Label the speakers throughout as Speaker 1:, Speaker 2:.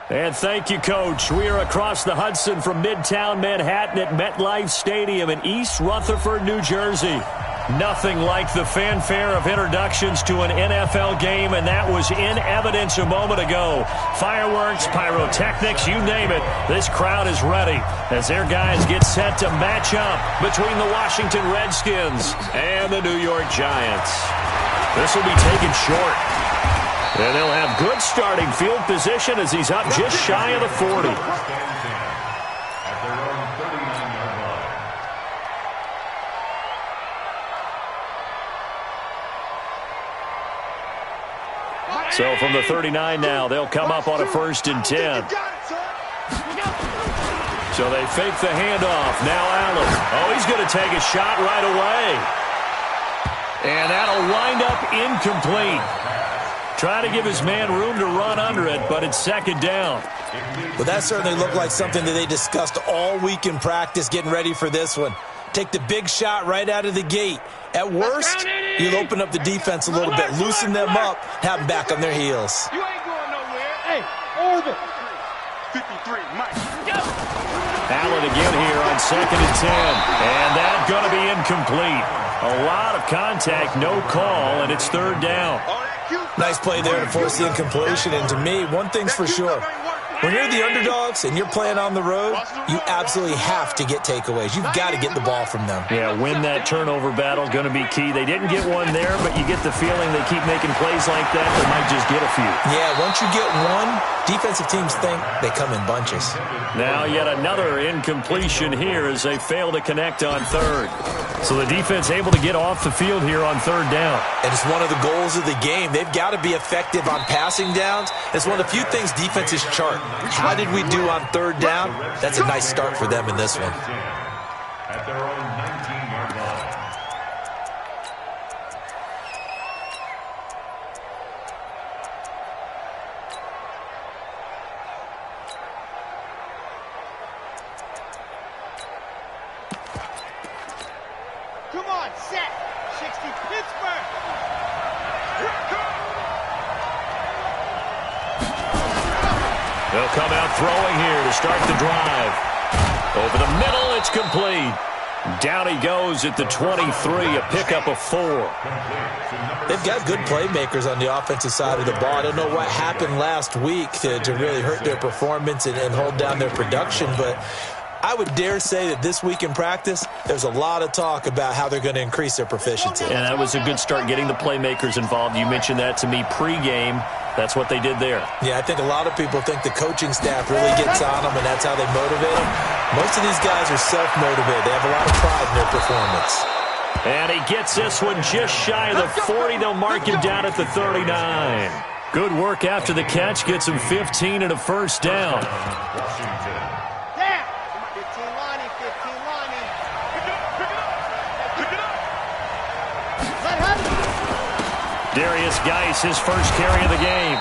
Speaker 1: And thank you, Coach. We are across the Hudson from Midtown Manhattan at MetLife Stadium in East Rutherford, New Jersey. Nothing like the fanfare of introductions to an NFL game, and that was in evidence a moment ago. Fireworks, pyrotechnics, you name it. This crowd is ready as their guys get set to match up between the Washington Redskins and the New York Giants. This will be taken short. And they'll have good starting field position as he's up just shy of the 40. So from the 39 now, they'll come up on a 1st and 10. So they fake the handoff. Now Allen. Oh, he's going to take a shot right away. And that'll wind up incomplete. Try to give his man room to run under it, but it's 2nd down.
Speaker 2: Well, that certainly looked like something that they discussed all week in practice getting ready for this one. Take the big shot right out of the gate. At worst, you'll open up the defense a little bit, loosen them up, have them back on their heels.
Speaker 3: You ain't going nowhere. Hey, orbit. 53, Mike.
Speaker 1: Allen again here on 2nd and 10. And that's going to be incomplete. A lot of contact, no call, and it's 3rd down.
Speaker 2: Nice play there to force the incompletion. And to me, one thing's for sure. When you're the underdogs and you're playing on the road, you absolutely have to get takeaways. You've got to get the ball from them.
Speaker 1: Yeah, win that turnover battle, going to be key. They didn't get one there, but you get the feeling they keep making plays like that, they might just get a few.
Speaker 2: Yeah, once you get one, defensive teams think they come in bunches.
Speaker 1: Now yet another incompletion here as they fail to connect on 3rd. So the defense able to get off the field here on 3rd down.
Speaker 2: And it's one of the goals of the game. They've got to be effective on passing downs. It's one of the few things defenses chart. How did we do on 3rd down? That's a nice start for them in this one.
Speaker 4: At their own 19-yard line.
Speaker 3: Come on, set. 60 Pittsburgh.
Speaker 1: They'll come out throwing here to start the drive. Over the middle, it's complete. Down he goes at the 23, a pickup of 4.
Speaker 2: They've got good playmakers on the offensive side of the ball. I don't know what happened last week to really hurt their performance and hold down their production, but I would dare say that this week in practice, there's a lot of talk about how they're going to increase their proficiency.
Speaker 1: And that was a good start getting the playmakers involved. You mentioned that to me pregame. That's what they did there.
Speaker 2: Yeah, I think a lot of people think the coaching staff really gets on them, and that's how they motivate them. Most of these guys are self-motivated. They have a lot of pride in their performance.
Speaker 1: And he gets this one just shy of the 40. They'll mark him down at the 39. Good work after the catch. Gets him 15 and a 1st down. Darius Geis, his first carry of the game.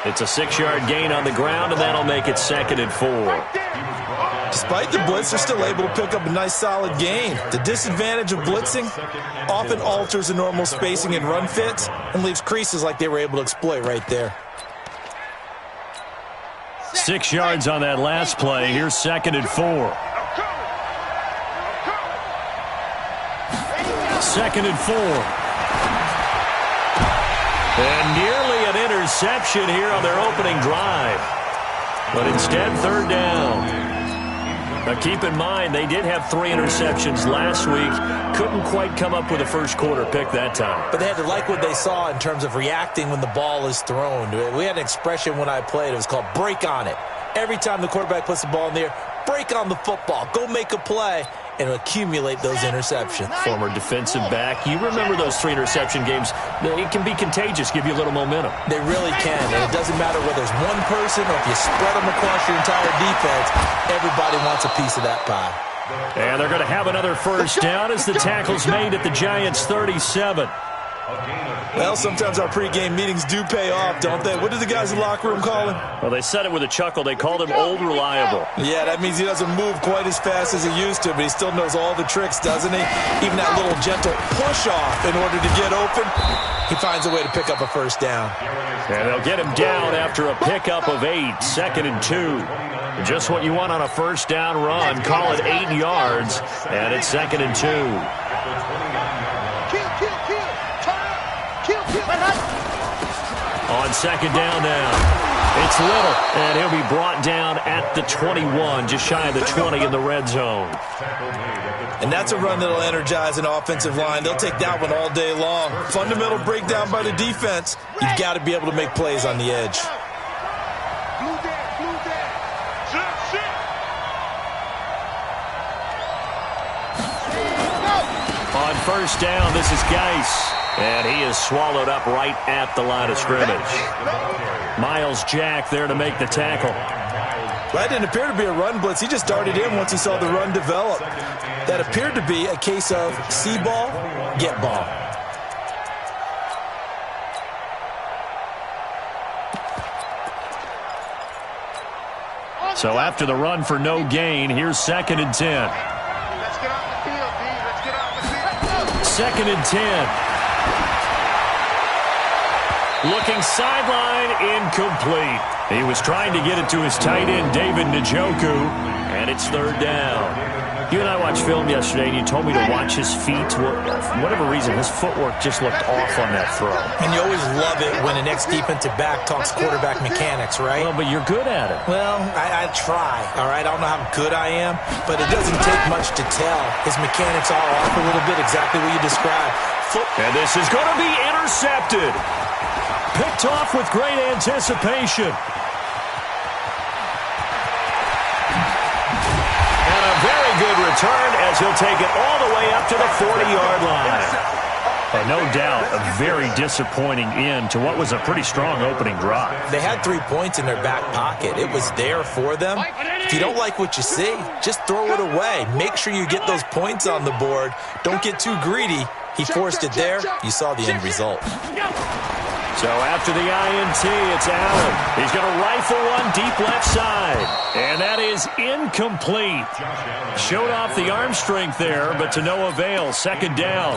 Speaker 1: It's a 6-yard gain on the ground, and that'll make it 2nd and 4.
Speaker 2: Despite the blitz, they're still able to pick up a nice, solid gain. The disadvantage of blitzing often alters the normal spacing and run fits and leaves creases like they were able to exploit right there.
Speaker 1: 6 yards on that last play. Here's 2nd and 4. 2nd and 4. And nearly an interception here on their opening drive. But instead, 3rd down. Now keep in mind, they did have 3 interceptions last week. Couldn't quite come up with a first quarter pick that time.
Speaker 2: But they had to like what they saw in terms of reacting when the ball is thrown. We had an expression when I played. It was called break on it. Every time the quarterback puts the ball in the air, break on the football. Go make a play and accumulate those interceptions.
Speaker 1: Former defensive back. You remember those 3 interception games. It can be contagious, give you a little momentum.
Speaker 2: They really can, and it doesn't matter whether it's one person or if you spread them across your entire defense, everybody wants a piece of that pie.
Speaker 1: And they're going to have another 1st down as the tackle's made at the Giants' 37.
Speaker 2: Well, sometimes our pregame meetings do pay off, don't they? What do the guys in the locker room call him?
Speaker 1: Well, they said it with a chuckle. They called him Old Reliable.
Speaker 2: Yeah, that means he doesn't move quite as fast as he used to, but he still knows all the tricks, doesn't he? Even that little gentle push-off in order to get open, he finds a way to pick up a first down.
Speaker 1: And they'll get him down after a pickup of 8, 2nd and 2. Just what you want on a first down run. Call it 8 yards, and it's 2nd and 2. On 2nd down now, it's Little, and he'll be brought down at the 21, just shy of the 20 in the red zone.
Speaker 2: And that's a run that'll energize an offensive line. They'll take that one all day long. Fundamental breakdown by the defense. You've got to be able to make plays on the edge.
Speaker 1: On first down, this is Geis. And he is swallowed up right at the line of scrimmage. Miles Jack there to make the tackle.
Speaker 2: That didn't appear to be a run blitz. He just darted in once he saw the run develop. That appeared to be a case of see ball, get ball.
Speaker 1: So after the run for no gain, here's 2nd and 10.
Speaker 3: Let's get off the field, D. Let's get off the field.
Speaker 1: 2nd and 10. Looking sideline, incomplete. He was trying to get it to his tight end, David Njoku, and it's 3rd down. You and I watched film yesterday, and you told me to watch his feet. For whatever reason, his footwork just looked off on that throw.
Speaker 2: And you always love it when an ex-defensive back talks quarterback mechanics, right?
Speaker 1: Well, but you're good at it.
Speaker 2: Well, I try, all right? I don't know how good I am, but it doesn't take much to tell. His mechanics are off a little bit, exactly what you described.
Speaker 1: And this is going to be intercepted. Picked off with great anticipation. And a very good return as he'll take it all the way up to the 40-yard line. And no doubt a very disappointing end to what was a pretty strong opening drive.
Speaker 2: They had 3 points in their back pocket. It was there for them. If you don't like what you see, just throw it away. Make sure you get those points on the board. Don't get too greedy. He forced it there. You saw the end result.
Speaker 1: So after the INT, it's Allen. He's going to rifle one deep left side. And that is incomplete. Showed off the arm strength there, but to no avail. 2nd down.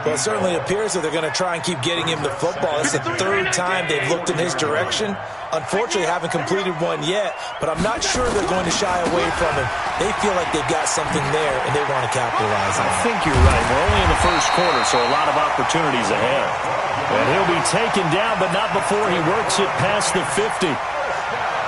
Speaker 2: Well, it certainly appears that they're going to try and keep getting him the football. It's the 3rd time they've looked in his direction. Unfortunately, haven't completed one yet, but I'm not sure they're going to shy away from him. They feel like they've got something there, and they want to capitalize on it.
Speaker 1: I think you're right. We're only in the first quarter, so a lot of opportunities ahead. And he'll be taken down, but not before he works it past the 50.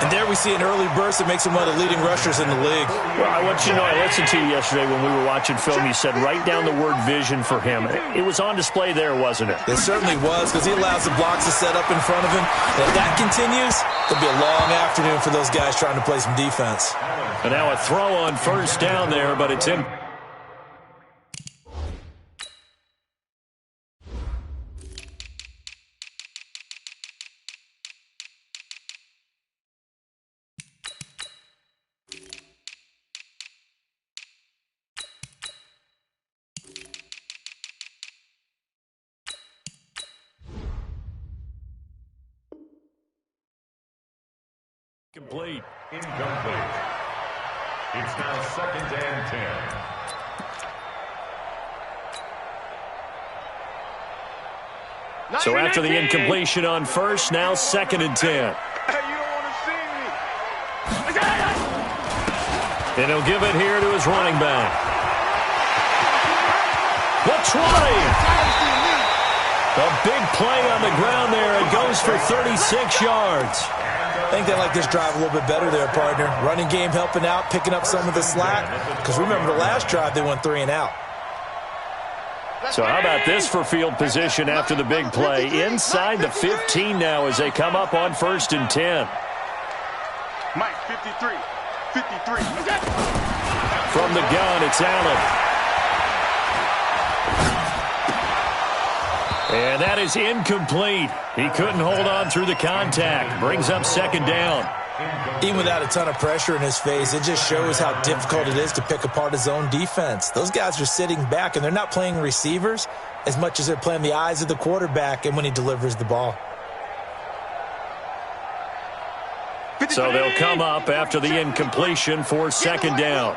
Speaker 2: And there we see an early burst that makes him one of the leading rushers in the league.
Speaker 1: Well, I want you to know, I listened to you yesterday when we were watching film. You said write down the word vision for him. It was on display there, wasn't it?
Speaker 2: It certainly was, because he allows the blocks to set up in front of him. And if that continues, it'll be a long afternoon for those guys trying to play some defense.
Speaker 1: And now a throw on first down there, but it's in. Complete.
Speaker 4: Incomplete. It's now 2nd and 10.
Speaker 1: So after the incompletion on first, now 2nd and 10.
Speaker 3: Hey, you don't want to see me.
Speaker 1: And he'll give it here to his running back. The 20. A big play on the ground there. It goes for 36 yards.
Speaker 2: I think they like this drive a little bit better there, partner. Running game helping out, picking up some of the slack. Because remember the last drive, they went 3 and out.
Speaker 1: So how about this for field position after the big play? Inside the 15 now as they come up on 1st and 10.
Speaker 3: Mike, 53. 53.
Speaker 1: From the gun, it's Allen. And that is incomplete. He couldn't hold on through the contact. Brings up 2nd down.
Speaker 2: Even without a ton of pressure in his face, it just shows how difficult it is to pick apart his own defense. Those guys are sitting back, and they're not playing receivers as much as they're playing the eyes of the quarterback and when he delivers the ball.
Speaker 1: So they'll come up after the incompletion for second down.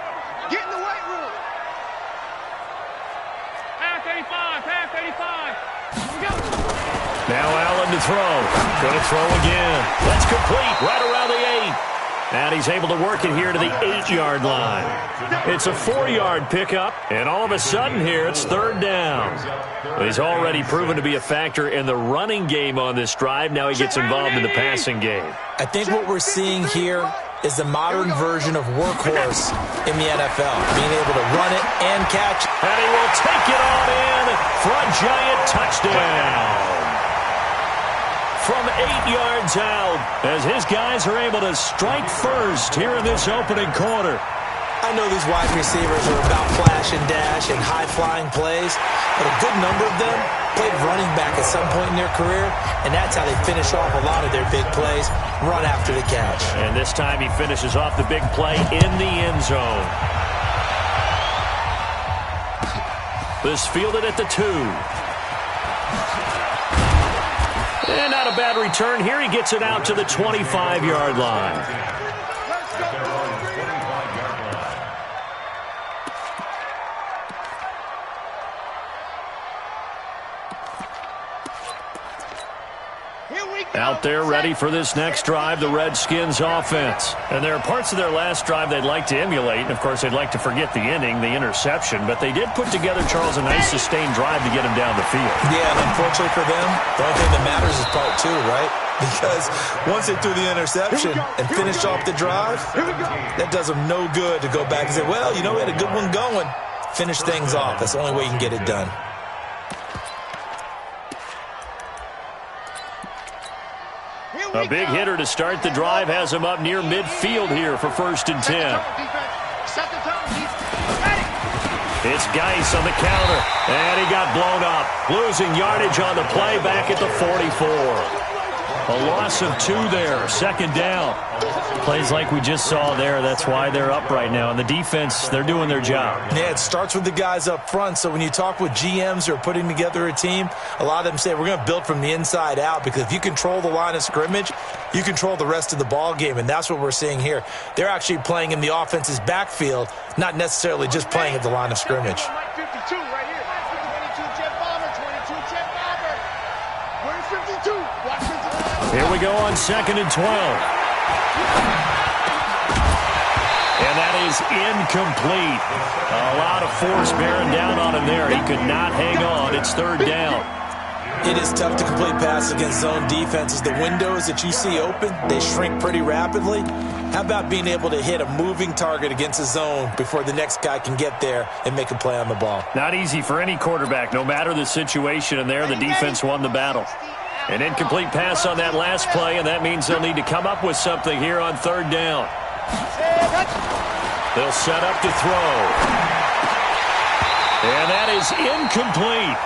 Speaker 3: Get in the weight room. Pass 85, pass 85. Here we go.
Speaker 1: Now Allen to throw. Going to throw again. That's complete right around the 8. And he's able to work it here to the 8-yard line. It's a 4-yard pickup, and all of a sudden here it's third down. Well, he's already proven to be a factor in the running game on this drive. Now he gets involved in the passing game.
Speaker 2: I think what we're seeing here is the modern version of workhorse in the NFL, being able to run it and catch it.
Speaker 1: And he will take it on in for a giant touchdown. From 8 yards out, as his guys are able to strike first here in this opening quarter.
Speaker 2: I know these wide receivers are about flash and dash and high-flying plays, but a good number of them played running back at some point in their career, and that's how they finish off a lot of their big plays, run after the catch.
Speaker 1: And this time he finishes off the big play in the end zone. This fielded at the 2. And not a bad return. Here he gets it out to the 25-yard line. Out there ready for this next drive, the Redskins offense. And there are parts of their last drive they'd like to emulate. And, of course, they'd like to forget the inning, the interception. But they did put together, Charles, a nice sustained drive to get him down the field.
Speaker 2: Yeah, and unfortunately for them, the only thing that matters is part 2, right? Because once they threw the interception and finished off the drive, that does them no good to go back and say, well, you know, we had a good one going. Finish things off. That's the only way you can get it done.
Speaker 1: A big hitter to start the drive has him up near midfield here for 1st and 10. It's Geis on the counter, and he got blown up. Losing yardage on the play back at the 44. A loss of 2 there, 2nd down. Plays like we just saw there, that's why they're up right now. And the defense, they're doing their job.
Speaker 2: Yeah, it starts with the guys up front. So when you talk with GMs who are putting together a team, a lot of them say we're going to build from the inside out, because if you control the line of scrimmage, you control the rest of the ball game, and that's what we're seeing here. They're actually playing in the offense's backfield, not necessarily just playing at the line of scrimmage.
Speaker 3: 52 right here. 22 jet bomber, 22 jet bomber. Where's 52? Watch 52.
Speaker 1: Here we go on 2nd and 12. And that is incomplete. A lot of force bearing down on him there. He could not hang on. It's 3rd down.
Speaker 2: It is tough to complete passes against zone defenses. The windows that you see open, they shrink pretty rapidly. How about being able to hit a moving target against a zone before the next guy can get there and make a play on the ball?
Speaker 1: Not easy for any quarterback, no matter the situation. And there, the defense won the battle. An incomplete pass on that last play, and that means they'll need to come up with something here on 3rd down. They'll set up to throw. And that is incomplete.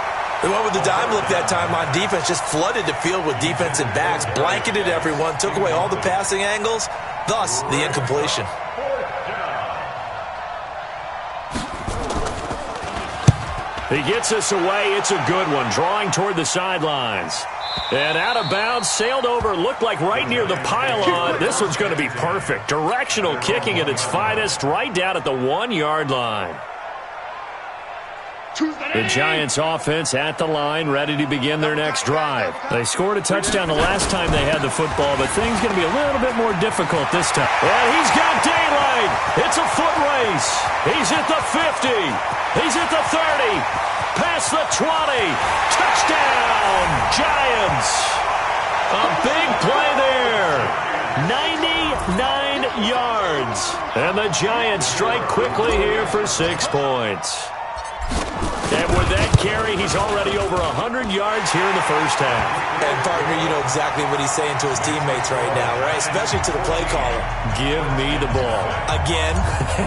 Speaker 2: They went with the dime look that time on defense, just flooded the field with defensive backs, blanketed everyone, took away all the passing angles, thus the incompletion.
Speaker 1: He gets us away. It's a good one, drawing toward the sidelines. And out of bounds, sailed over, looked like right near the pylon. This one's going to be perfect. Directional kicking at its finest, right down at the 1-yard line. The Giants offense at the line, ready to begin their next drive. They scored a touchdown the last time they had the football, but things going to be a little bit more difficult this time. And he's got daylight. It's a foot race. He's at the 50. He's at the 30. Past the 20. Touchdown, Giants. A big play there. 99 yards. And the Giants strike quickly here for 6 points. And with that carry, he's already over 100 yards here in the first half.
Speaker 2: And, partner, you know exactly what he's saying to his teammates right now, right? Especially to the play caller.
Speaker 1: Give me the ball.
Speaker 2: Again,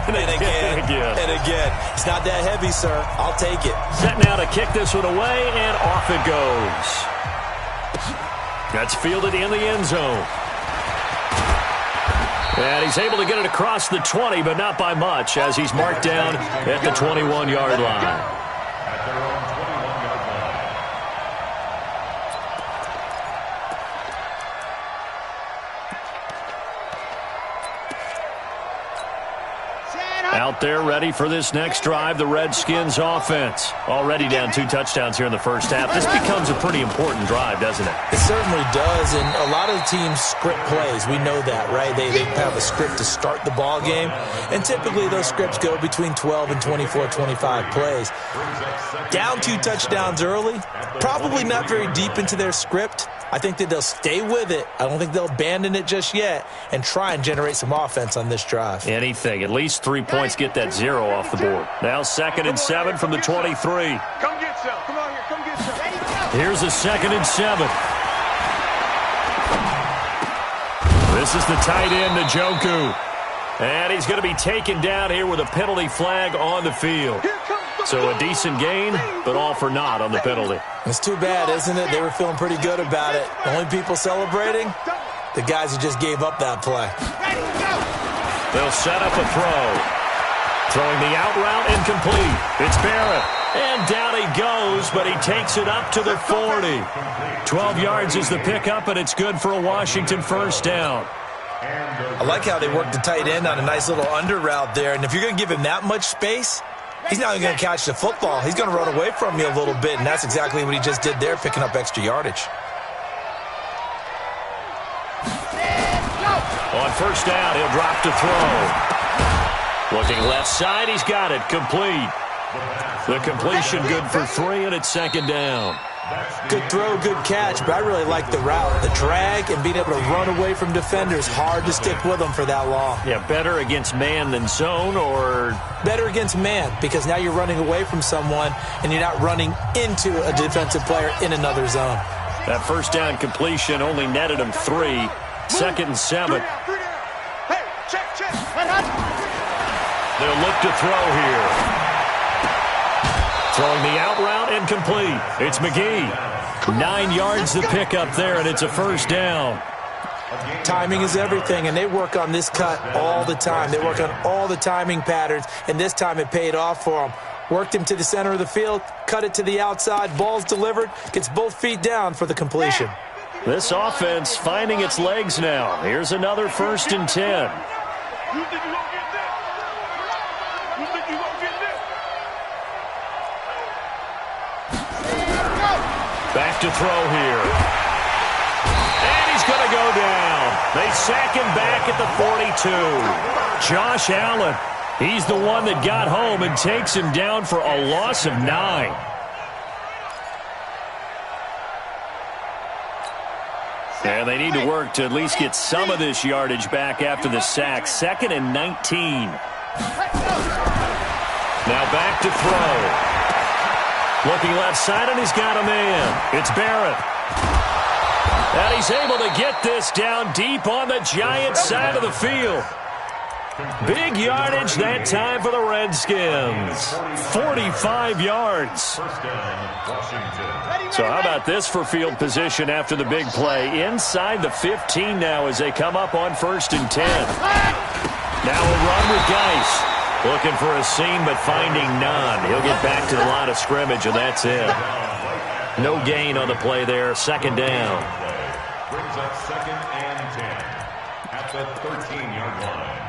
Speaker 2: and again, and again. It's not that heavy, sir. I'll take it.
Speaker 1: Set now to kick this one away, and off it goes. That's fielded in the end zone. And he's able to get it across the 20, but not by much, as he's marked down at the 21-yard line.
Speaker 4: At their own 21-yard line.
Speaker 1: Out there ready for this next drive, the Redskins offense. Already down 2 touchdowns here in the first half. This becomes a pretty important drive, doesn't it?
Speaker 2: It certainly does, and a lot of the teams script plays. We know that, right? They have a script to start the ball game, and typically those scripts go between 12 and 24, 25 plays. Down 2 touchdowns early, probably not very deep into their script. I think that they'll stay with it. I don't think they'll abandon it just yet and try and generate some offense on this drive.
Speaker 1: Anything. At least 3 points get that 0 off the board. Now 2nd and 7 from the 23.
Speaker 3: Come get some. Come on here. Come get some.
Speaker 1: Here's a 2nd and 7. This is the tight end, Njoku. And he's going to be taken down here with a penalty flag on the field. So a decent gain, but all for naught on the penalty.
Speaker 2: It's too bad, isn't it? They were feeling pretty good about it. The only people celebrating, the guys who just gave up that play.
Speaker 1: They'll set up a throw. Throwing the out route, incomplete. It's Barrett. And down he goes, but he takes it up to the 40. 12 yards is the pickup, and it's good for a Washington first down.
Speaker 2: I like how they worked the tight end on a nice little under route there. And if you're going to give him that much space, he's not even going to catch the football. He's going to run away from you a little bit, and that's exactly what he just did there, picking up extra yardage.
Speaker 1: On first down, he'll drop to throw. Looking left side, he's got it. Complete. The completion good for 3, and it's 2nd down.
Speaker 2: Good throw, good catch, but I really like the route. The drag and being able to run away from defenders, hard to stick with them for that long.
Speaker 1: Yeah, better against man than zone, or?
Speaker 2: Better against man, because now you're running away from someone and you're not running into a defensive player in another zone.
Speaker 1: That first down completion only netted him 3. 2nd and 7.
Speaker 3: Hey, check.
Speaker 1: They'll look to throw here. Throwing the out route, incomplete. It's McGee. 9 yards the pickup there, and it's a first down.
Speaker 2: Timing is everything, and they work on this cut all the time. They work on all the timing patterns, and this time it paid off for them. Worked him to the center of the field, cut it to the outside, ball's delivered, gets both feet down for the completion.
Speaker 1: This offense finding its legs now. Here's another 1st and 10.
Speaker 3: You think you gonna get this? You think you gonna get this?
Speaker 1: Back to throw here. And he's going to go down. They sack him back at the 42. Josh Allen, he's the one that got home and takes him down for a loss of 9. And they need to work to at least get some of this yardage back after the sack. 2nd and 19. Now back to throw. Looking left side, and he's got a man. It's Barrett. And he's able to get this down deep on the Giants' side of the field. Big yardage that time for the Redskins. 45 yards. So how about this for field position after the big play? Inside the 15 now as they come up on 1st and 10. Now a run with Geis. Looking for a seam, but finding none. He'll get back to the line of scrimmage, and that's it. No gain on the play there. 2nd down.
Speaker 4: Brings up 2nd and 10 at the 13-yard line.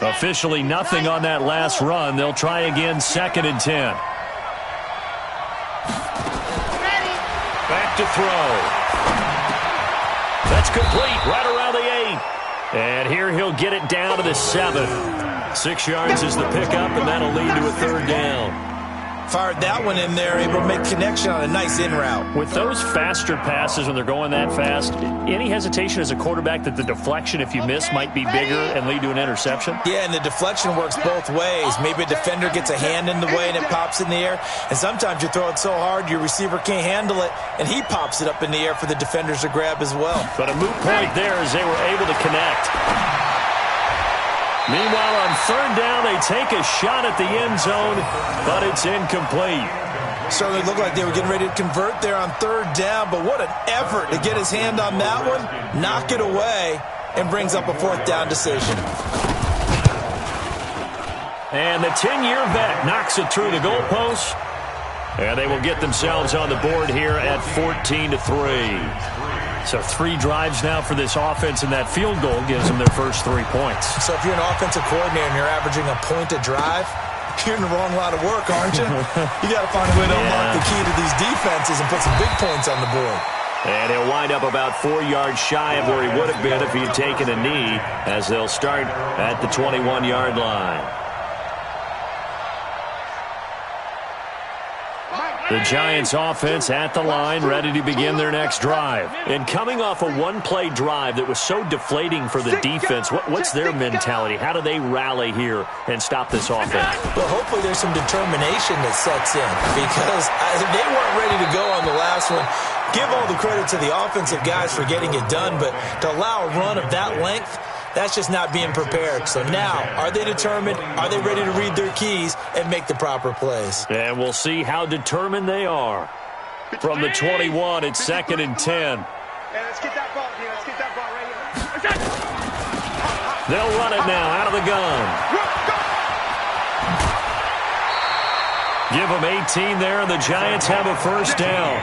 Speaker 1: Officially nothing on that last run. They'll try again 2nd and 10. Back to throw. That's complete right around the 8. And here he'll get it down to the 7. 6 yards is the pickup, and that'll lead to a 3rd down.
Speaker 2: Fired that one in there, able to make connection on a nice in route.
Speaker 1: With those faster passes when they're going that fast, any hesitation as a quarterback that the deflection, if you miss, might be bigger and lead to an interception?
Speaker 2: Yeah, and the deflection works both ways. Maybe a defender gets a hand in the way and it pops in the air. And sometimes you throw it so hard your receiver can't handle it, and he pops it up in the air for the defenders to grab as well.
Speaker 1: But a moot point there as they were able to connect. Meanwhile, on 3rd down, they take a shot at the end zone, but it's incomplete.
Speaker 2: Certainly looked like they were getting ready to convert there on 3rd down, but what an effort to get his hand on that one, knock it away, and brings up a 4th down decision.
Speaker 1: And the 10-year vet knocks it through the goalpost. And they will get themselves on the board here at 14-3. So 3 drives now for this offense, and that field goal gives them their first 3 points.
Speaker 2: So if you're an offensive coordinator and you're averaging a point a drive, you're in the wrong line of work, aren't you? You got to find a way to unlock the key to these defenses and put some big points on the board.
Speaker 1: And he'll wind up about 4 yards shy of where he would have been if he had taken a knee, as they'll start at the 21-yard line. The Giants offense at the line, ready to begin their next drive. And coming off a one-play drive that was so deflating for the defense, what's their mentality? How do they rally here and stop this offense?
Speaker 2: Well, hopefully there's some determination that sets in, because they weren't ready to go on the last one. Give all the credit to the offensive guys for getting it done, but to allow a run of that length, that's just not being prepared. So now, are they determined? Are they ready to read their keys and make the proper plays?
Speaker 1: And we'll see how determined they are. From the 21, it's 2nd and 10.
Speaker 3: Let's get that ball here. Let's get that ball right here.
Speaker 1: They'll run it now out of the gun. Give them 18 there, and the Giants have a first down.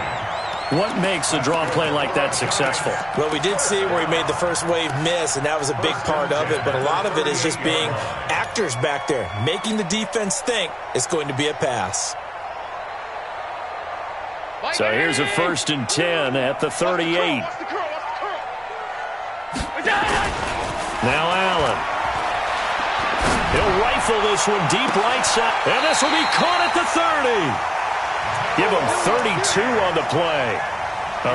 Speaker 1: What makes a draw play like that successful?
Speaker 2: Well, we did see where he made the first wave miss, and that was a big part of it. But a lot of it is just being actors back there, making the defense think it's going to be a pass.
Speaker 1: So here's a 1st and 10 at the 38. Now Allen. He'll rifle this one deep right side. And this will be caught at the 30. Give them 32 on the play.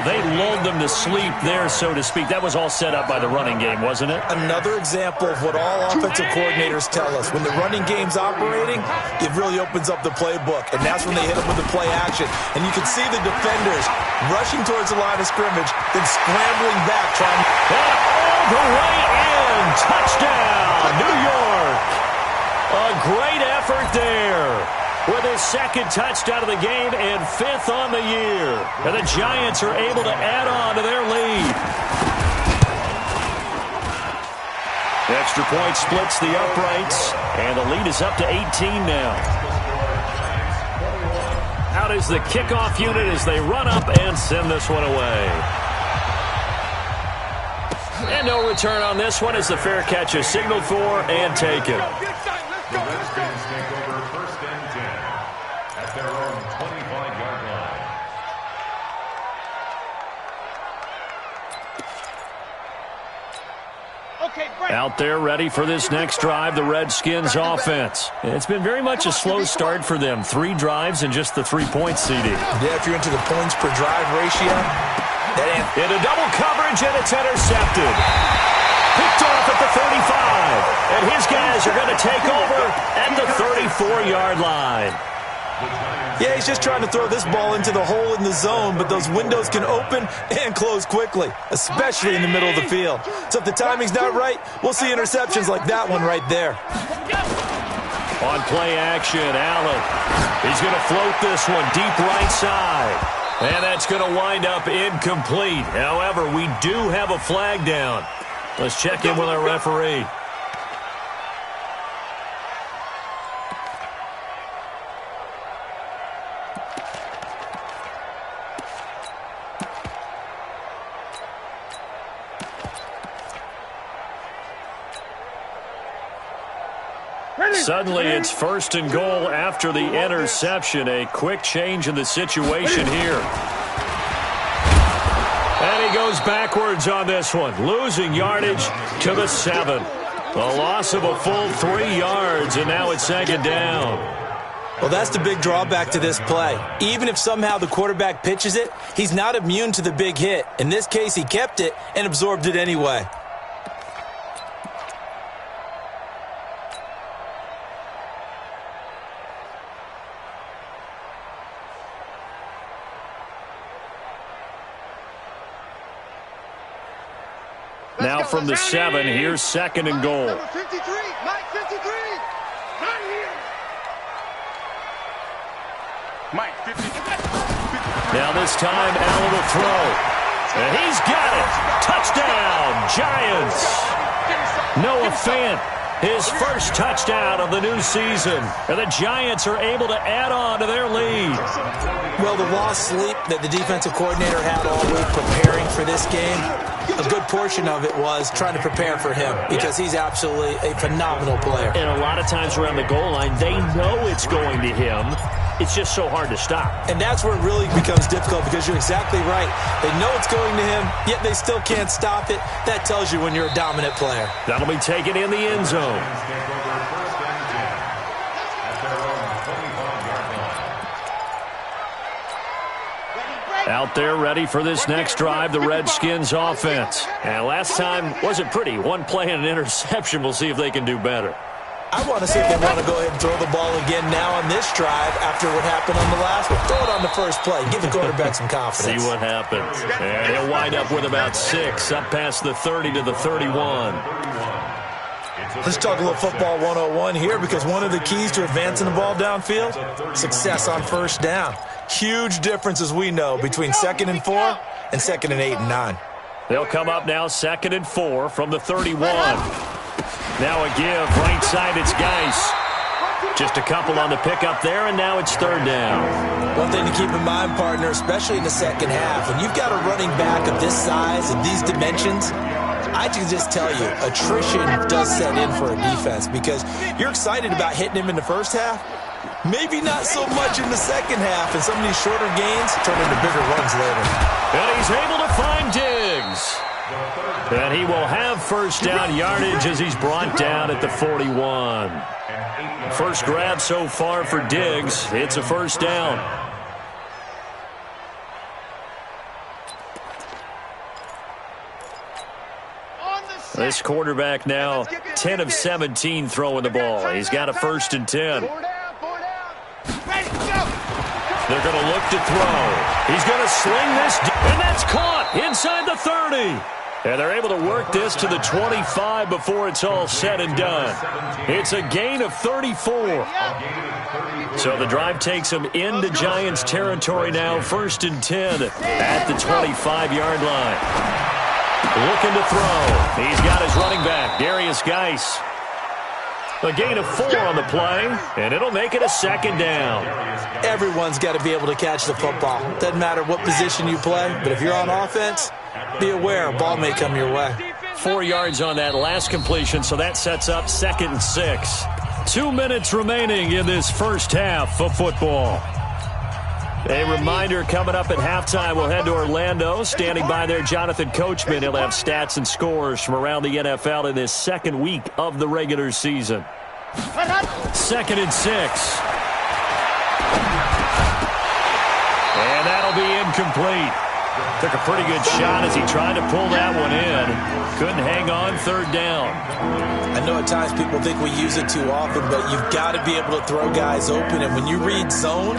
Speaker 1: They lulled them to sleep there, so to speak. That was all set up by the running game, wasn't it?
Speaker 2: Another example of what all offensive coordinators tell us. When the running game's operating, it really opens up the playbook, and that's when they hit them with the play action. And you can see the defenders rushing towards the line of scrimmage, then scrambling back, trying to...
Speaker 1: And all the way in. Touchdown, New York. A great effort there, with his 2nd touchdown of the game and 5th on the year. And the Giants are able to add on to their lead. The extra point splits the uprights, and the lead is up to 18 now. Out is the kickoff unit as they run up and send this one away. And no return on this one as the fair catch is signaled for and taken.
Speaker 4: The Redskins take over 1st and 10 at their own 25-yard line.
Speaker 1: Out there ready for this next drive, the Redskins offense. It's been very much a slow start for them. 3 drives and just the 3 points, CD.
Speaker 2: Yeah, if you're into the points per drive ratio, that ain't...
Speaker 1: Into double coverage, and it's intercepted. Picked off at the 35. And his guys are going to take over at the 34-yard line.
Speaker 2: Yeah, he's just trying to throw this ball into the hole in the zone, but those windows can open and close quickly, especially in the middle of the field. So if the timing's not right, we'll see interceptions like that one right there.
Speaker 1: On play action, Allen. He's going to float this one deep right side. And that's going to wind up incomplete. However, we do have a flag down. Let's check in with our referee. Suddenly, it's 1st and goal after the interception. A quick change in the situation here. And he goes backwards on this one, losing yardage to the 7. A loss of a full 3 yards, and now it's 2nd down.
Speaker 2: Well, that's the big drawback to this play. Even if somehow the quarterback pitches it, he's not immune to the big hit. In this case, he kept it and absorbed it anyway.
Speaker 1: Now from the 7, here's 2nd and goal.
Speaker 3: Number 53, Mike 53. Right here. Mike 53.
Speaker 1: Now this time, Allen will throw. And he's got it. Touchdown, Giants. Noah Fant, his first touchdown of the new season. And the Giants are able to add on to their lead.
Speaker 2: Well, the lost sleep that the defensive coordinator had all week preparing for this game, a good portion of it was trying to prepare for him because he's absolutely a phenomenal player.
Speaker 1: And a lot of times around the goal line, they know it's going to him. It's just so hard to stop.
Speaker 2: And that's where it really becomes difficult because you're exactly right. They know it's going to him, yet they still can't stop it. That tells you when you're a dominant player.
Speaker 1: That'll be taken in the end zone. Out there ready for this next drive, the Redskins offense. And last time wasn't pretty. One play and an interception. We'll see if they can do better.
Speaker 2: I want to see if they want to go ahead and throw the ball again now on this drive after what happened on the last one. Throw it on the first play. Give the quarterback some confidence.
Speaker 1: See what happens. And he'll wind up with about 6, up past the 30 to the 31.
Speaker 2: Let's talk a little football 101 here because one of the keys to advancing the ball downfield, success on first down. Huge difference, as we know, between 2nd and 4 and 2nd and 8 and 9.
Speaker 1: They'll come up now 2nd and 4 from the 31. Now a give, right side, it's Geis. Just a couple on the pickup there, and now it's 3rd down.
Speaker 2: One thing to keep in mind, partner, especially in the second half, when you've got a running back of this size and these dimensions, I can just tell you, attrition does set in for a defense because you're excited about hitting him in the first half. Maybe not so much in the second half, and some of these shorter gains turn into bigger runs later.
Speaker 1: And he's able to find Diggs. And he will have first down yardage as he's brought down at the 41. First grab so far for Diggs. It's a first down. This quarterback now 10 of 17 throwing the ball. He's got a 1st and 10. They're going to look to throw. He's going to sling this, and that's caught inside the 30. And they're able to work this to the 25 before it's all said and done. It's a gain of 34. So the drive takes them into Giants territory now, 1st and 10 at the 25-yard line. Looking to throw. He's got his running back, Darius Geis. A gain of 4 on the play, and it'll make it a 2nd down.
Speaker 2: Everyone's got to be able to catch the football. Doesn't matter what position you play, but if you're on offense, be aware a ball may come your way.
Speaker 1: 4 yards on that last completion, so that sets up 2nd and 6. 2 minutes remaining in this first half of football. A reminder, coming up at halftime, we'll head to Orlando. Standing by there, Jonathan Coachman. He'll have stats and scores from around the NFL in this second week of the regular season. 2nd and 6. And that'll be incomplete. Took a pretty good shot as he tried to pull that one in. Couldn't hang on, 3rd down.
Speaker 2: I know at times people think we use it too often, but you've got to be able to throw guys open. And when you read zone,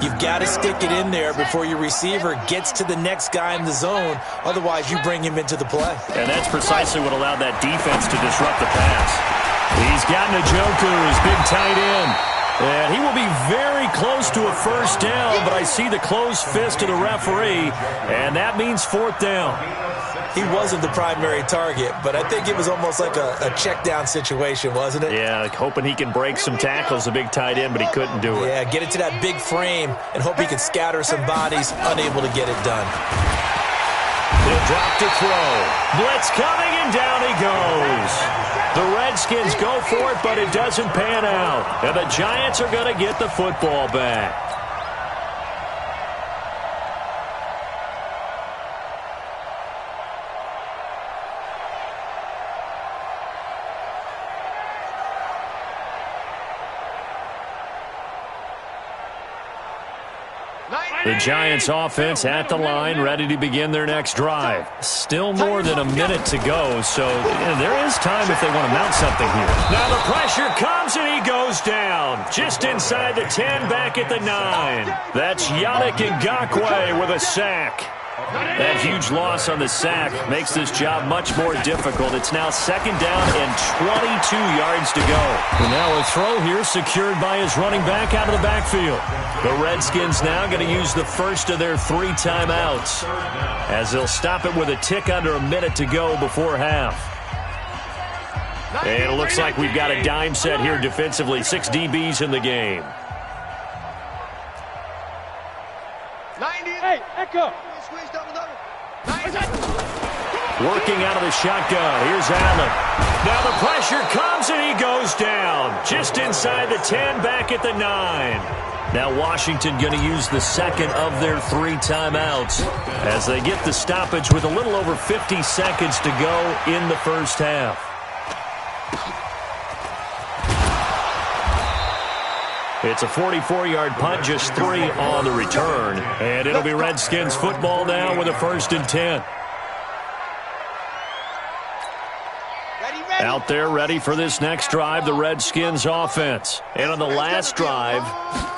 Speaker 2: you've got to stick it in there before your receiver gets to the next guy in the zone. Otherwise, you bring him into the play.
Speaker 1: And that's precisely what allowed that defense to disrupt the pass. He's got Njoku, his big tight end. And he will be very close to a first down, but I see the closed fist of the referee, and that means 4th down.
Speaker 2: He wasn't the primary target, but I think it was almost like a check down situation, wasn't it?
Speaker 1: Yeah, like hoping he can break some tackles, a big tight end, but he couldn't do it.
Speaker 2: Yeah, get it to that big frame and hope he can scatter some bodies, unable to get it done.
Speaker 1: He'll drop to throw. Blitz coming, and down he goes. The Redskins go for it, but it doesn't pan out. And the Giants are going to get the football back. The Giants offense at the line, ready to begin their next drive. Still more than a minute to go, so there is time if they want to mount something here. Now the pressure comes, and he goes down. Just inside the 10, back at the 9. That's Yannick Ngakoue with a sack. That huge loss on the sack makes this job much more difficult. It's now 2nd down and 22 yards to go. And now a throw here secured by his running back out of the backfield. The Redskins now going to use the first of their 3 timeouts as they'll stop it with a tick under a minute to go before half. And it looks like we've got a dime set here defensively. 6 DBs in the game.
Speaker 3: 98. Echo.
Speaker 1: Working out of the shotgun. Here's Allen. Now the pressure comes and he goes down. Just inside the 10, back at the 9. Now Washington going to use the second of their 3 timeouts as they get the stoppage with a little over 50 seconds to go in the first half. It's a 44-yard punt, just 3 on the return. And it'll be Redskins football now with a 1st and 10. Out there ready for this next drive, the Redskins offense. And on the last drive,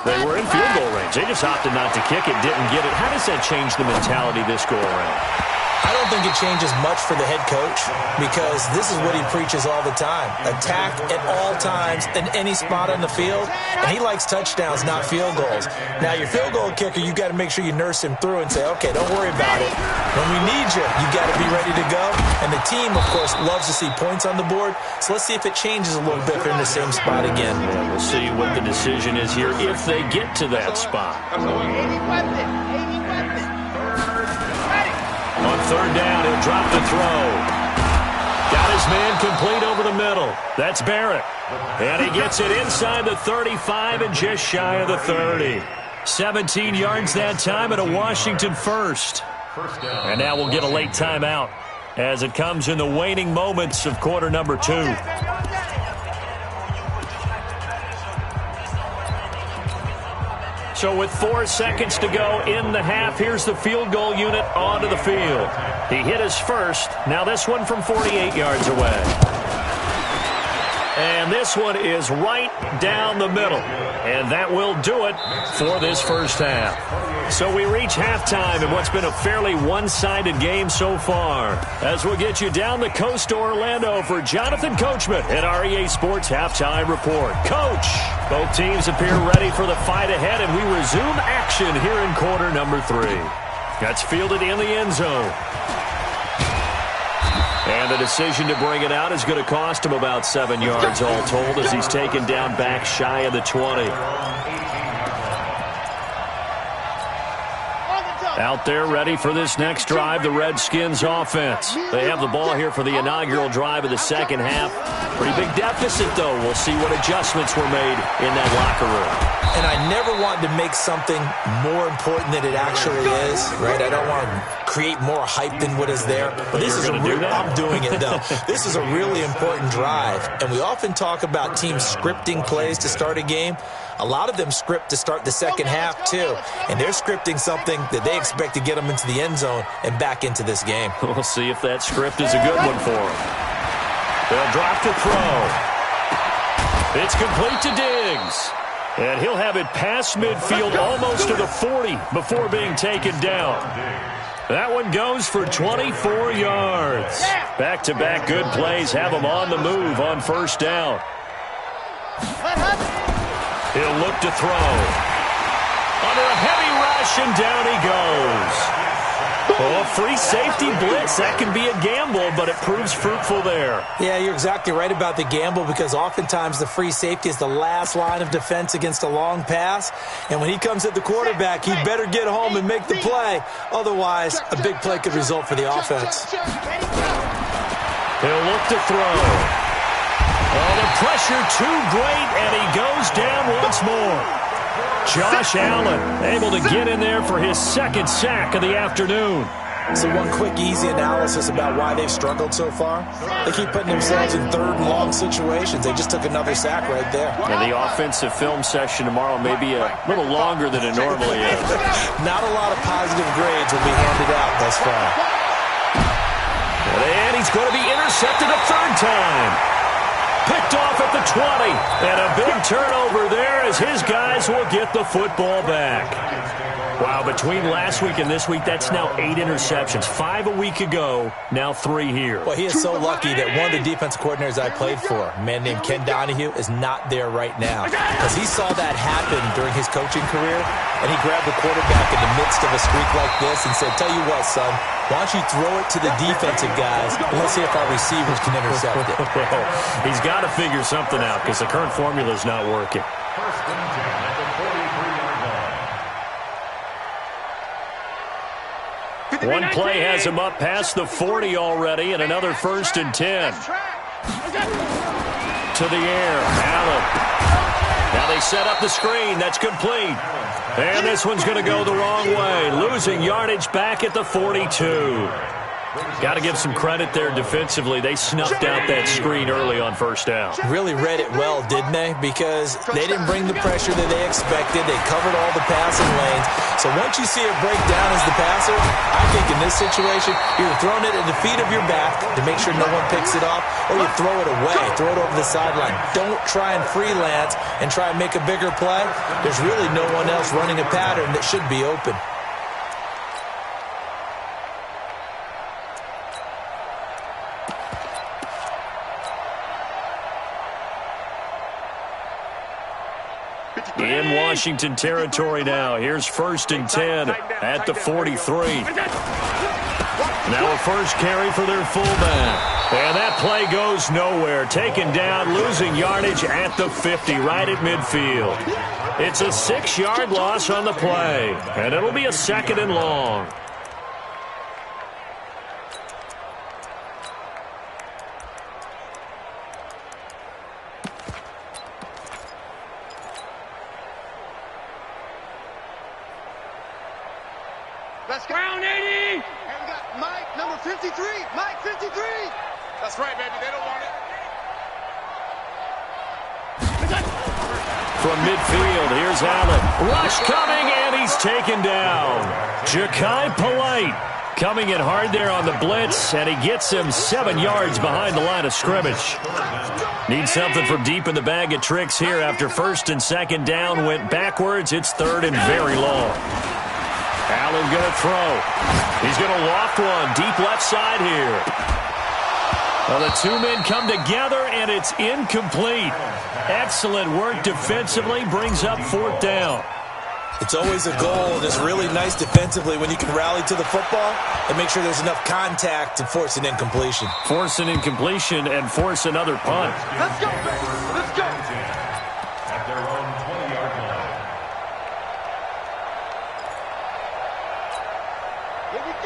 Speaker 1: they were in field goal range. They just opted not to kick it, didn't get it. How does that change the mentality this go around?
Speaker 2: I don't think it changes much for the head coach because this is what he preaches all the time. Attack at all times in any spot on the field, and he likes touchdowns, not field goals. Now, your field goal kicker, you got to make sure you nurse him through and say, okay, don't worry about it. When we need you, you got to be ready to go. And the team, of course, loves to see points on the board, so let's see if it changes a little bit if they're in the same spot again.
Speaker 1: Yeah, we'll see what the decision is here if they get to that spot. On 3rd down, he'll drop the throw. Got his man complete over the middle. That's Barrett. And he gets it inside the 35 and just shy of the 30. 17 yards that time and a Washington first. And now we'll get a late timeout as it comes in the waning moments of quarter number 2. So with 4 seconds to go in the half, here's the field goal unit onto the field. He hit his first. Now this one from 48 yards away. And this one is right down the middle. And that will do it for this first half. So we reach halftime in what's been a fairly one-sided game so far. As we'll get you down the coast to Orlando for Jonathan Coachman at REA Sports Halftime Report. Coach, both teams appear ready for the fight ahead, and we resume action here in quarter number 3. That's fielded in the end zone. And the decision to bring it out is going to cost him about 7 yards all told as he's taken down back shy of the 20. Out there ready for this next drive, the Redskins offense. They have the ball here for the inaugural drive of the second half. Pretty big deficit, though. We'll see what adjustments were made in that locker room.
Speaker 2: And I never wanted to make something more important than it actually is, right? I don't want to create more hype than what is there. But this is I'm doing it, though. This is a really important drive. And we often talk about teams scripting plays to start a game. A lot of them script to start the second half, too. And they're scripting something that they expect to get them into the end zone and back into this game.
Speaker 1: We'll see if that script is a good one for them. They'll drop to throw. It's complete to Diggs. And he'll have it past midfield almost to the 40 before being taken down. That one goes for 24 yards. Back-to-back good plays have him on the move on first down. He'll look to throw. Under a heavy rush, and down he goes. Oh, free safety blitz. That can be a gamble, but it proves fruitful there.
Speaker 2: Yeah, you're exactly right about the gamble because oftentimes the free safety is the last line of defense against a long pass. And when he comes at the quarterback, he better get home and make the play. Otherwise, a big play could result for the offense.
Speaker 1: He'll look to throw. Oh, the pressure too great, and he goes down once more. Josh Allen able to get in there for his second sack of the afternoon.
Speaker 2: So one quick, easy analysis about why they've struggled so far. They keep putting themselves in third and long situations. They just took another sack right there.
Speaker 1: And the offensive film session tomorrow may be a little longer than it normally is.
Speaker 2: Not a lot of positive grades will be handed out thus far.
Speaker 1: And he's going to be intercepted a third time. Picked off at the 20. And a big turnover there as his guys will get the football back. Wow, Well, between last week and this week, that's now 8 interceptions. 5 a week ago, now 3 here.
Speaker 2: Well, he is so lucky that one of the defensive coordinators I played for, a man named Ken Donahue, is not there right now. Because he saw that happen during his coaching career, and he grabbed the quarterback in the midst of a streak like this and said, tell you what, son, why don't you throw it to the defensive guys, and let's see if our receivers can intercept it.
Speaker 1: Well, he's got to figure something out because the current formula is not working.
Speaker 4: First and 10 at the 43-yard line.
Speaker 1: One play has him up past the 40 already, and another first and 10. To the air, Allen. Now they set up the screen. That's complete. And this one's going to go the wrong way. Losing yardage back at the 42. Got to give some credit there defensively. They snuffed out that screen early on first down.
Speaker 2: Really read it well, didn't they? Because they didn't bring the pressure that they expected. They covered all the passing lanes. So once you see it break down as the passer, I think in this situation, you're throwing it at the feet of your back to make sure no one picks it off, or you throw it away, throw it over the sideline. Don't try and freelance and try and make a bigger play. There's really no one else running a pattern that should be open.
Speaker 1: In Washington territory now. Here's first and 10 at the 43. Now a first carry for their fullback. And that play goes nowhere. Taken down, losing yardage at the 50, right at midfield. It's a 6-yard loss on the play, and it'll be a second and long.
Speaker 3: Let's go. Round 80. And we got Mike, number 53. Mike, 53. That's right, baby. They don't want it.
Speaker 1: From midfield, here's Allen. Rush coming, and he's taken down. Ja'Kai Polite coming in hard there on the blitz, and he gets him 7 yards behind the line of scrimmage. Needs something from deep in the bag of tricks here after first and second down went backwards. It's third and very long. Allen going to throw. He's going to loft one deep left side here. Well, the two men come together, and it's incomplete. Excellent work defensively, brings up fourth down.
Speaker 2: It's always a goal, and it's really nice defensively when you can rally to the football and make sure there's enough contact to force an incompletion.
Speaker 1: Force an incompletion and force another punt.
Speaker 3: Let's go, baby. Let's go.
Speaker 4: At their own 20-yard line.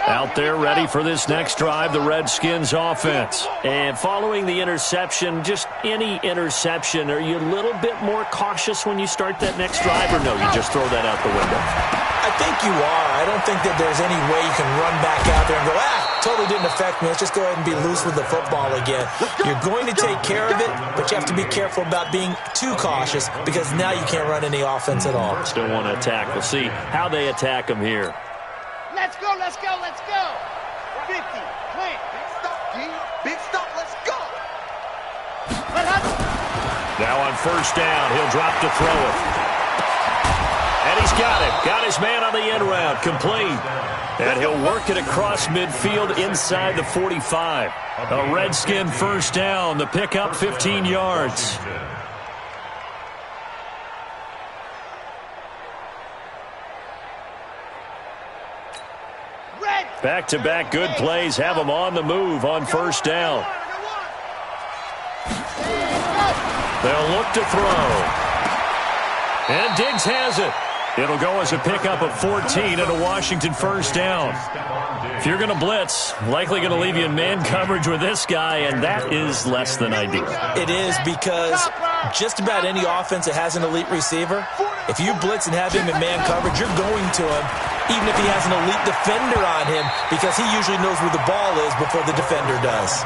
Speaker 1: Out there ready for this next drive, the Redskins offense. And following the interception, just any interception, are you a little bit more cautious when you start that next drive, or no, you just throw that out the window?
Speaker 2: I think you are. I don't think that there's any way you can run back out there and go, totally didn't affect me. Let's just go ahead and be loose with the football again. You're going to take care of it, but you have to be careful about being too cautious because now you can't run any offense at all.
Speaker 1: Still want to attack. We'll see how they attack them here.
Speaker 3: Let's go, let's go, let's go. 50, 20. Big stop, D. Big stop, let's go.
Speaker 1: Now on first down, he'll drop to throw it. And he's got it. Got his man on the end route. Complete. And he'll work it across midfield inside the 45. A Redskin first down. The pickup 15 yards. Back-to-back good plays have them on the move on first down. They'll look to throw. And Diggs has it. It'll go as a pickup of 14 and a Washington first down. If you're going to blitz, likely going to leave you in man coverage with this guy, and that is less than ideal.
Speaker 2: It is because just about any offense that has an elite receiver, if you blitz and have him in man coverage, you're going to him, even if he has an elite defender on him, because he usually knows where the ball is before the defender does.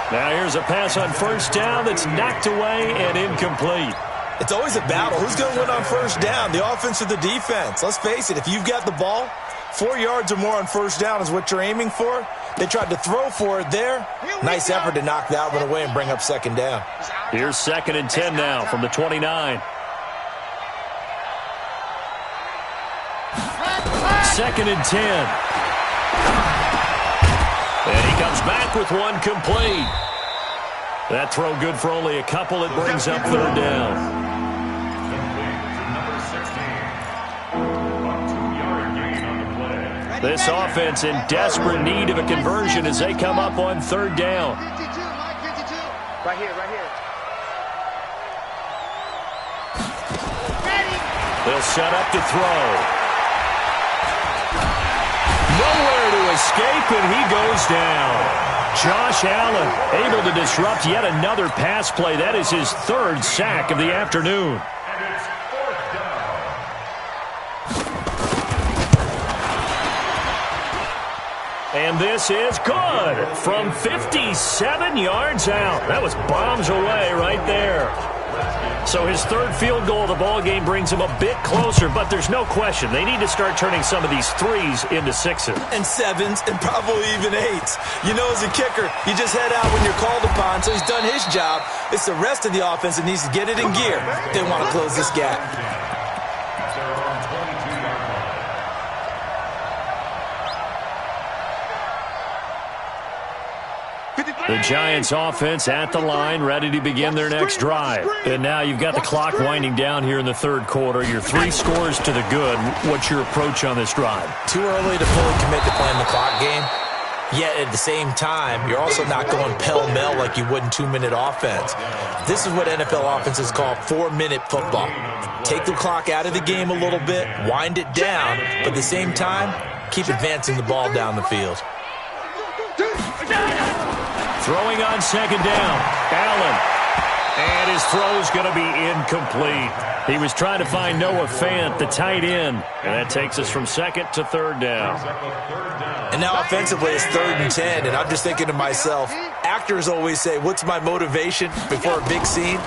Speaker 1: Now here's a pass on first down that's knocked away and incomplete.
Speaker 2: It's always a battle. Who's going to win on first down, the offense or the defense? Let's face it, if you've got the ball, 4 yards or more on first down is what you're aiming for. They tried to throw for it there. Nice effort to knock that one away and bring up second down.
Speaker 1: Here's second and 10 now from the 29. 2nd and 10. And he comes back with one complete. That throw good for only a couple. It brings up 3rd down. This offense in desperate need of a conversion as they come up on 3rd down.
Speaker 3: 52, Mike 52. Right here, right here. Ready.
Speaker 1: They'll set up to throw. Nowhere to escape, and he goes down. Josh Allen able to disrupt yet another pass play. That is his 3rd sack of the afternoon. And this is good from 57 yards out. That was bombs away right there. So his 3rd field goal of the ball game brings him a bit closer, but there's no question they need to start turning some of these 3s into 6s.
Speaker 2: And 7s and probably even 8s. You know, as a kicker, you just head out when you're called upon, so he's done his job. It's the rest of the offense that needs to get it in gear if they want to close this gap.
Speaker 1: The Giants offense at the line, ready to begin their next drive. And now you've got the clock winding down here in the 3rd quarter. Your 3 scores to the good. What's your approach on this drive?
Speaker 2: Too early to fully commit to playing the clock game. Yet at the same time, you're also not going pell-mell like you would in 2-minute offense. This is what NFL offenses call 4-minute football. Take the clock out of the game a little bit, wind it down, but at the same time, keep advancing the ball down the field.
Speaker 1: Throwing on 2nd down, Allen. And his throw's going to be incomplete. He was trying to find Noah Fant, the tight end. And that takes us from 2nd to 3rd down.
Speaker 2: And now offensively it's 3rd and 10. And I'm just thinking to myself, actors always say, what's my motivation before a big scene?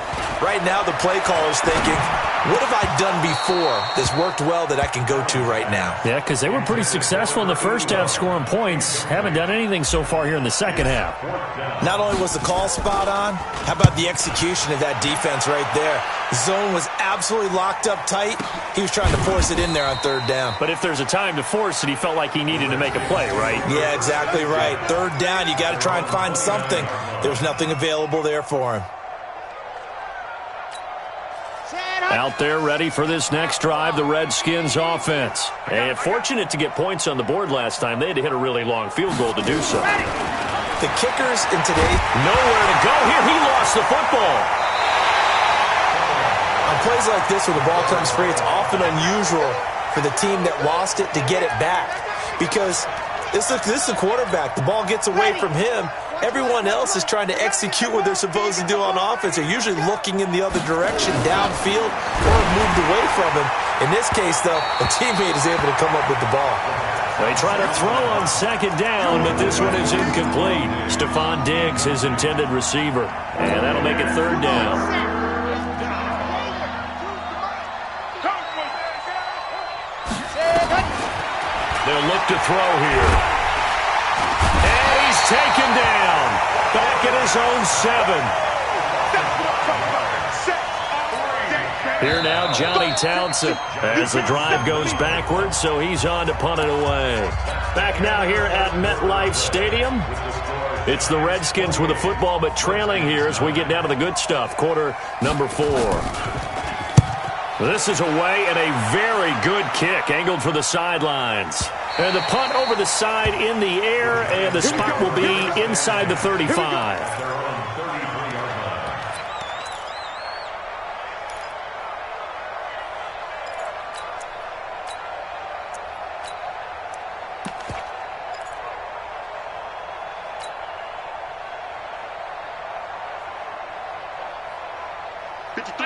Speaker 2: Right now the play caller's thinking, what have I done before that's worked well that I can go to right now?
Speaker 1: Yeah, because they were pretty successful in the first half scoring points. Haven't done anything so far here in the second half.
Speaker 2: Not only was the call spot on, how about the execution of that defense right there? The zone was absolutely locked up tight. He was trying to force it in there on 3rd down.
Speaker 1: But if there's a time to force it, he felt like he needed to make a play, right?
Speaker 2: Yeah, exactly right. 3rd down, you got to try and find something. There was nothing available there for him.
Speaker 1: Out there ready for this next drive, the Redskins offense. And fortunate to get points on the board last time. They had to hit a really long field goal to do so.
Speaker 2: The kickers in today,
Speaker 1: nowhere to go here. He lost the football.
Speaker 2: On plays like this where the ball comes free, it's often unusual for the team that lost it to get it back. Because this is the quarterback. The ball gets away from him. Everyone else is trying to execute what they're supposed to do on offense. They're usually looking in the other direction, downfield, or moved away from him. In this case, though, a teammate is able to come up with the ball.
Speaker 1: They try to throw on 2nd down, but this one is incomplete. Stephon Diggs, his intended receiver. And that'll make it 3rd down. They'll look to throw here. And he's taken down. Back at his own 7. Here now, Johnny Townsend as the drive goes backwards, so he's on to punt it away. Back now here at MetLife Stadium. It's the Redskins with the football, but trailing here as we get down to the good stuff. Quarter number 4. This is away and a very good kick, angled for the sidelines. And the punt over the side in the air, and the spot will be inside the 35.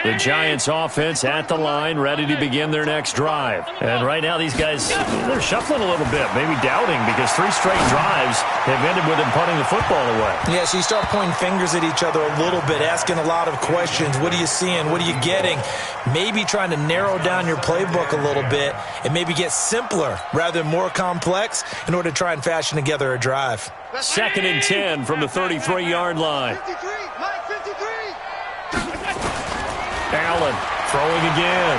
Speaker 1: The Giants offense at the line, ready to begin their next drive. And right now these guys, they're shuffling a little bit, maybe doubting, because 3 straight drives have ended with them punting the football away.
Speaker 2: Yeah, so you start pointing fingers at each other a little bit, asking a lot of questions. What are you seeing? What are you getting? Maybe trying to narrow down your playbook a little bit and maybe get simpler rather than more complex in order to try and fashion together a drive.
Speaker 1: 2nd and 10 from the 33-yard line.
Speaker 3: 53, Mike 53.
Speaker 1: Allen throwing again.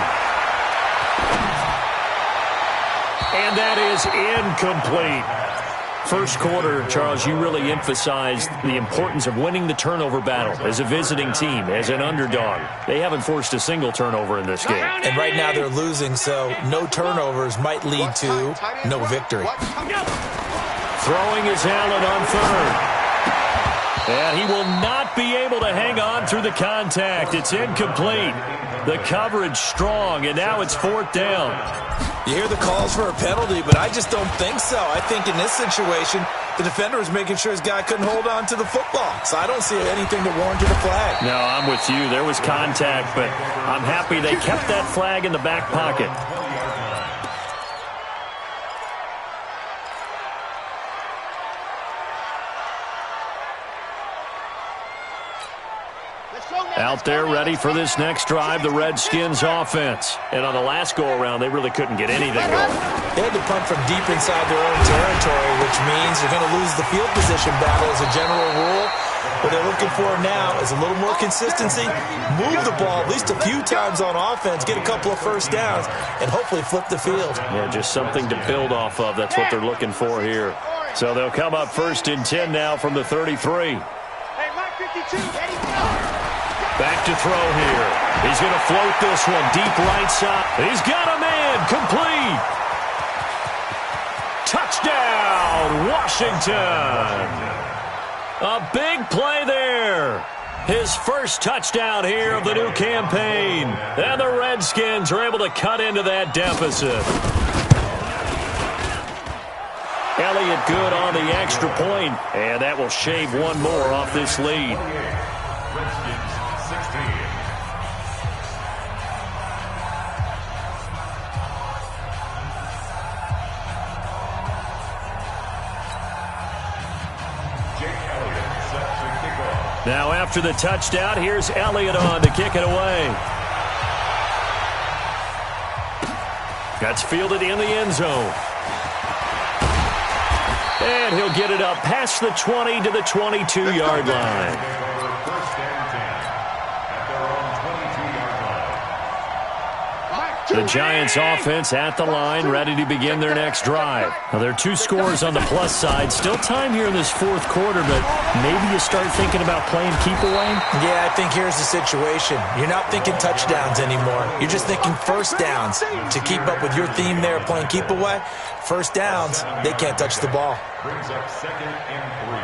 Speaker 1: And that is incomplete. First quarter, Charles, you really emphasized the importance of winning the turnover battle as a visiting team, as an underdog. They haven't forced a single turnover in this game.
Speaker 2: And right now they're losing, so no turnovers might lead to no victory.
Speaker 1: Throwing is Allen on third. And he will not be able to hang on through the contact. It's incomplete. The coverage strong, and now it's fourth down.
Speaker 2: You hear the calls for a penalty, but I just don't think so. I think in this situation, the defender was making sure his guy couldn't hold on to the football. So I don't see anything that warranted a flag.
Speaker 1: No, I'm with you. There was contact, but I'm happy they kept that flag in the back pocket. Out there ready for this next drive, the Redskins offense. And on the last go-around, they really couldn't get anything going.
Speaker 2: They had to punt from deep inside their own territory, which means they're going to lose the field position battle as a general rule. What they're looking for now is a little more consistency, move the ball at least a few times on offense, get a couple of first downs, and hopefully flip the field.
Speaker 1: Yeah, just something to build off of. That's what they're looking for here. So they'll come up 1st and 10 now from the 33.
Speaker 3: Hey, Mike 52, Eddie, go!
Speaker 1: Back to throw here. He's going to float this one deep right side. He's got a man. Complete. Touchdown, Washington. A big play there. His first touchdown here of the new campaign. And the Redskins are able to cut into that deficit. Elliott good on the extra point, and that will shave one more off this lead.
Speaker 4: Redskins 16. Jake Elliott set to kick off.
Speaker 1: Now after the touchdown, here's Elliott on to kick it away. That's fielded in the end zone. And he'll get it up past the 20 to the 22-yard line.
Speaker 4: First and 10 at their own 22-yard line.
Speaker 1: The Giants offense at the line, ready to begin their next drive. Now, there are 2 scores on the plus side. Still time here in this fourth quarter, but maybe you start thinking about playing keep away?
Speaker 2: Yeah, I think here's the situation. You're not thinking touchdowns anymore. You're just thinking first downs. To keep up with your theme there, playing keep away, first downs, they can't touch the ball.
Speaker 4: Brings up 2nd and 3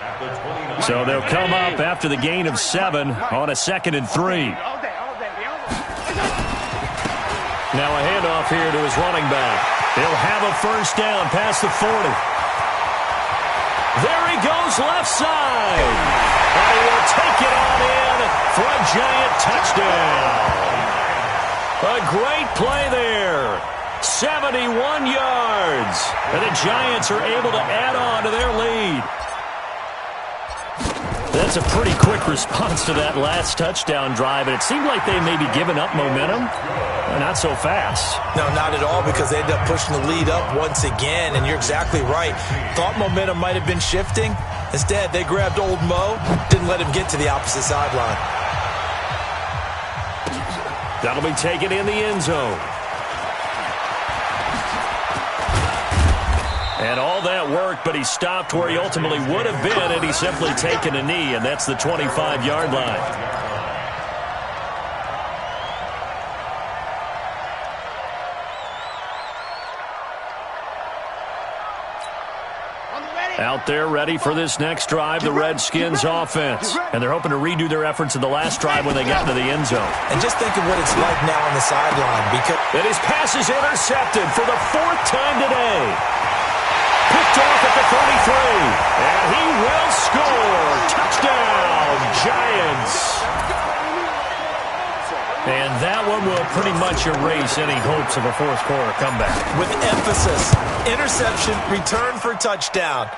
Speaker 4: at the 29.
Speaker 1: So they'll come up after the gain of 7 on a 2nd and 3. Now a handoff here to his running back. He'll have a first down past the 40. There he goes left side. And he will take it on in for a giant touchdown. A great play there. 71 yards. And the Giants are able to add on to their lead. That's a pretty quick response to that last touchdown drive, and it seemed like they may be giving up momentum. Not so fast.
Speaker 2: No, not at all, because they ended up pushing the lead up once again, and you're exactly right. Thought momentum might have been shifting. Instead, they grabbed old Mo, didn't let him get to the opposite sideline.
Speaker 1: That'll be taken in the end zone. And all that worked, but he stopped where he ultimately would have been, and he's simply taken a knee, and that's the 25-yard line. Out there ready for this next drive, the Redskins offense. And they're hoping to redo their efforts in the last drive when they got into the end zone.
Speaker 2: And just think of what it's like now on the sideline. Because
Speaker 1: and his pass is intercepted for the 4th time today. Picked off at the 33. And he will score. Touchdown, Giants. And that one will pretty much erase any hopes of a fourth quarter comeback.
Speaker 2: With emphasis, interception, return for touchdown.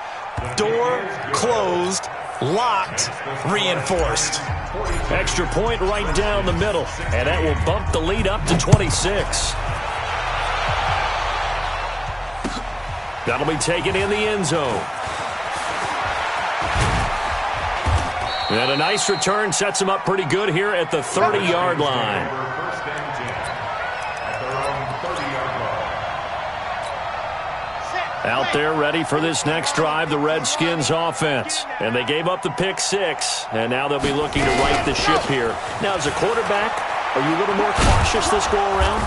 Speaker 2: Door closed, locked, reinforced.
Speaker 1: Extra point right down the middle. And that will bump the lead up to 26. That'll be taken in the end zone. And a nice return sets him up pretty good here at the 30-yard line.
Speaker 4: First and 10 at their own 30-yard line.
Speaker 1: Out there ready for this next drive, the Redskins offense. And they gave up the pick 6, and now they'll be looking to right the ship here. Now, as a quarterback, are you a little more cautious this go-around?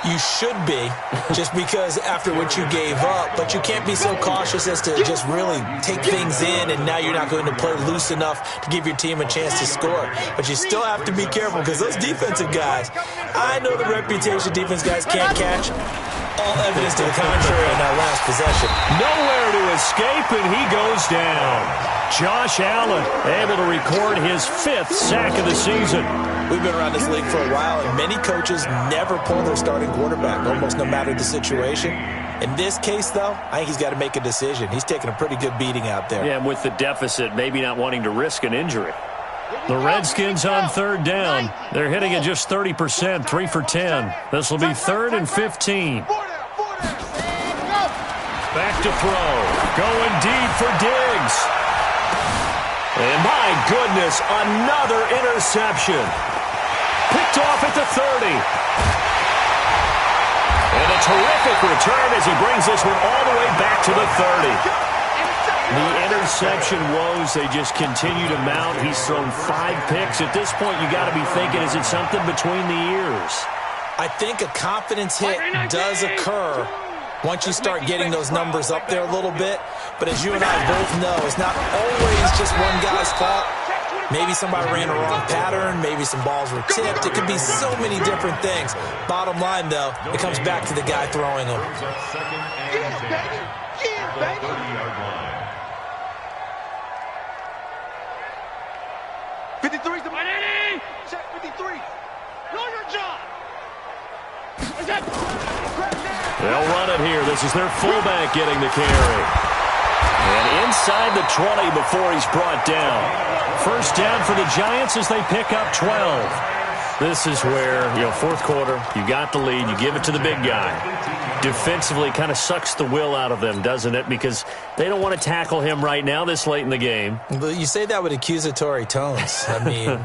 Speaker 2: You should be, just because after what you gave up, but you can't be so cautious as to just really take things in, and now you're not going to play loose enough to give your team a chance to score. But you still have to be careful, because those defensive guys, I know the reputation defense guys can't catch. All evidence to the contrary in that last possession.
Speaker 1: Nowhere to escape, and he goes down. Josh Allen able to record his 5th sack of the season.
Speaker 2: We've been around this league for a while, and many coaches never pull their starting quarterback, almost no matter the situation. In this case, though, I think he's got to make a decision. He's taking a pretty good beating out there.
Speaker 1: Yeah, and with the deficit, maybe not wanting to risk an injury. The Redskins on 3rd down. They're hitting at just 30%, 3 for 10. This will be 3rd and 15. Back to throw. Going deep for Diggs. And my goodness, another interception. Picked off at the 30. And a terrific return as he brings this one all the way back to the 30. The interception woes, they just continue to mount. He's thrown 5 picks. At this point, you got to be thinking, is it something between the ears?
Speaker 2: I think a confidence hit does occur once you start getting those numbers up there a little bit. But as you and I both know, it's not always just one guy's fault. Maybe somebody ran a wrong pattern. Maybe some balls were tipped. It could be so many different things. Bottom line, though, it comes back to the guy throwing them.
Speaker 3: Yeah, baby. 53's the money. Check 53. Know your job.
Speaker 1: They'll run it here. This is their fullback getting the carry. And inside the 20 before he's brought down. 1st down for the Giants as they pick up 12. This is where, 4th quarter, you got the lead, you give it to the big guy. Defensively kind of sucks the will out of them, doesn't it? Because they don't want to tackle him right now this late in the game.
Speaker 2: But you say that with accusatory tones. I mean,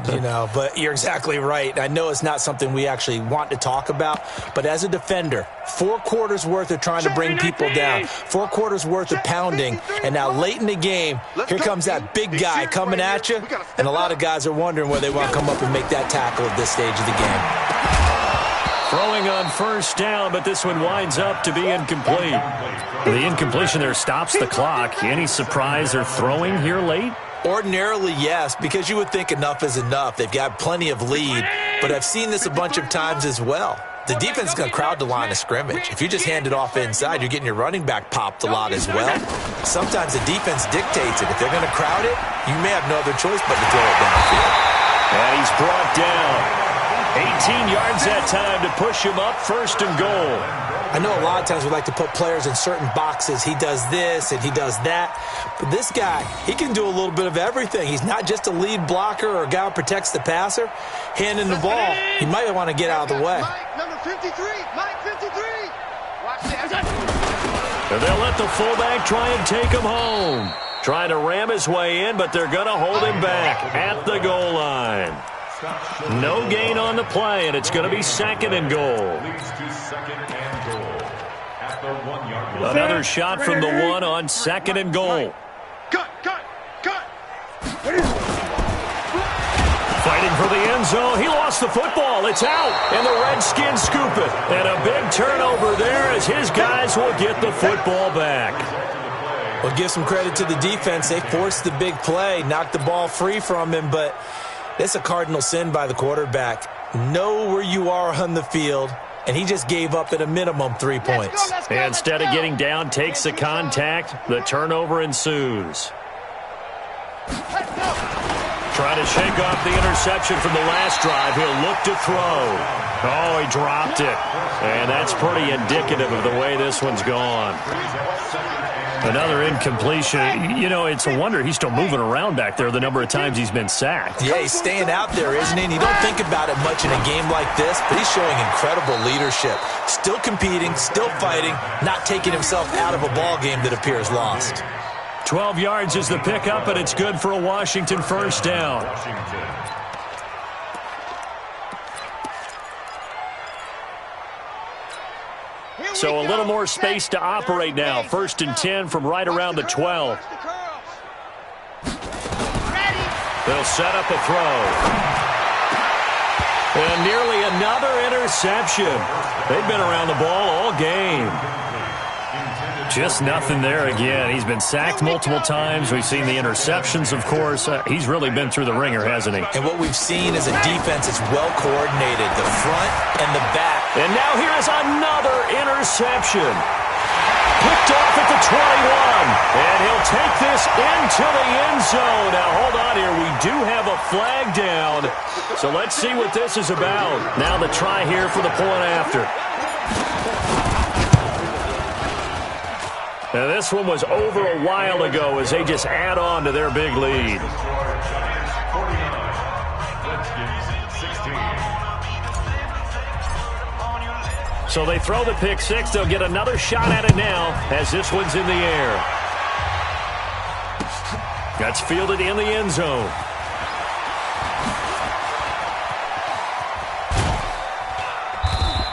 Speaker 2: but you're exactly right. I know it's not something we actually want to talk about, but as a defender, 4 quarters worth of trying to bring people down, 4 quarters worth of pounding, and now late in the game, here comes that big guy coming at you, and a lot of guys are wondering whether they want to come up and make that tackle at this stage of the game.
Speaker 1: Throwing on 1st down, but this one winds up to be incomplete. The incompletion there stops the clock. Any surprise they're throwing here late?
Speaker 2: Ordinarily, yes, because you would think enough is enough. They've got plenty of lead, but I've seen this a bunch of times as well. The defense is going to crowd the line of scrimmage. If you just hand it off inside, you're getting your running back popped a lot as well. Sometimes the defense dictates it. If they're going to crowd it, you may have no other choice but to throw it downfield.
Speaker 1: And he's brought down. 18 yards that time to push him up 1st and goal.
Speaker 2: I know a lot of times we like to put players in certain boxes. He does this and he does that. But this guy, he can do a little bit of everything. He's not just a lead blocker or a guy who protects the passer. Handing the ball, he might want to get out of the way.
Speaker 3: Mike, number 53. Mike, 53. Watch this.
Speaker 1: And they'll let the fullback try and take him home. Trying to ram his way in, but they're going to hold him back at the goal line. No gain on the play, and it's going to be 2nd and goal. Another shot from the 1 on 2nd and goal.
Speaker 3: Cut.
Speaker 1: Fighting for the end zone. He lost the football. It's out, and the Redskins scoop it. And a big turnover there as his guys will get the football back.
Speaker 2: Well, give some credit to the defense. They forced the big play, knocked the ball free from him, but it's a cardinal sin by the quarterback. Know where you are on the field, and he just gave up at a minimum 3 points.
Speaker 1: Instead of getting down, takes the contact. The turnover ensues. Trying to shake off the interception from the last drive. He'll look to throw. Oh, he dropped it. And that's pretty indicative of the way this one's gone. Another incompletion. It's a wonder he's still moving around back there the number of times he's been sacked.
Speaker 2: Yeah, he's staying out there, isn't he? And you don't think about it much in a game like this, but he's showing incredible leadership. Still competing, still fighting, not taking himself out of a ball game that appears lost.
Speaker 1: 12 yards is the pickup, and it's good for a Washington 1st down. So a little more space to operate now. 1st and 10 from right around the 12. They'll set up a throw. And nearly another interception. They've been around the ball all game. Just nothing there again. He's been sacked multiple times. We've seen the interceptions, of course. He's really been through the ringer, hasn't he?
Speaker 2: And what we've seen is a defense that's well coordinated, the front and the back.
Speaker 1: And now here is another interception. Picked off at the 21. And he'll take this into the end zone. Now, hold on here. We do have a flag down. So let's see what this is about. Now the try here for the point after. Now, this one was over a while ago as they just add on to their big lead. So they throw the pick six. They'll get another shot at it now as this one's in the air. That's fielded in the end zone.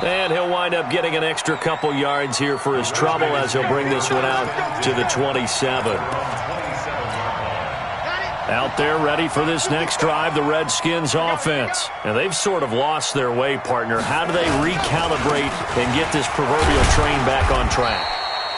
Speaker 1: And he'll wind up getting an extra couple yards here for his trouble as he'll bring this one out to the 27. Out there ready for this next drive, the Redskins offense. And they've sort of lost their way, partner. How do they recalibrate and get this proverbial train back on track?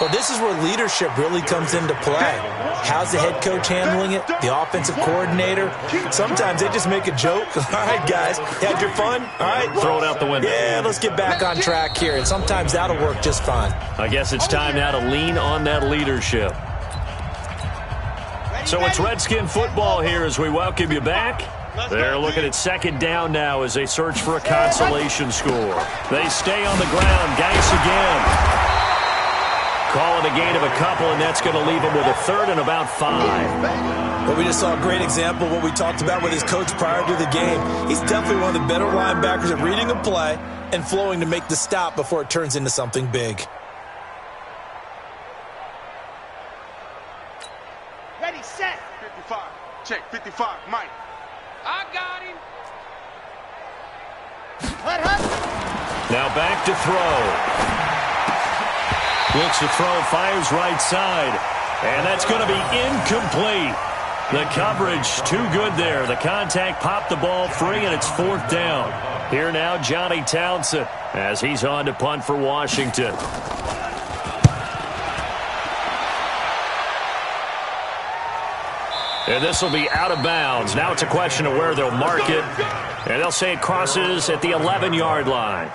Speaker 2: Well, this is where leadership really comes into play. How's the head coach handling it? The offensive coordinator? Sometimes they just make a joke. All right, guys, had your fun? All right.
Speaker 1: Throw it out the window.
Speaker 2: Yeah, let's get back on track here. And sometimes that'll work just fine.
Speaker 1: I guess it's time now to lean on that leadership. So it's Redskin football here as we welcome you back. They're looking at 2nd down now as they search for a consolation score. They stay on the ground. Geis again. Call it a gain of a couple, and that's going to leave him with a 3rd and about 5.
Speaker 2: Well, we just saw a great example of what we talked about with his coach prior to the game. He's definitely one of the better linebackers at reading a play and flowing to make the stop before it turns into something big.
Speaker 3: Ready, set.
Speaker 5: 55. Check, 55. Mike. I got him.
Speaker 1: Now back to throw. Looks to throw, fires right side. And that's going to be incomplete. The coverage too good there. The contact popped the ball free, and it's 4th down. Here now, Johnny Townsend as he's on to punt for Washington. And this will be out of bounds. Now it's a question of where they'll mark it. And they'll say it crosses at the 11-yard line.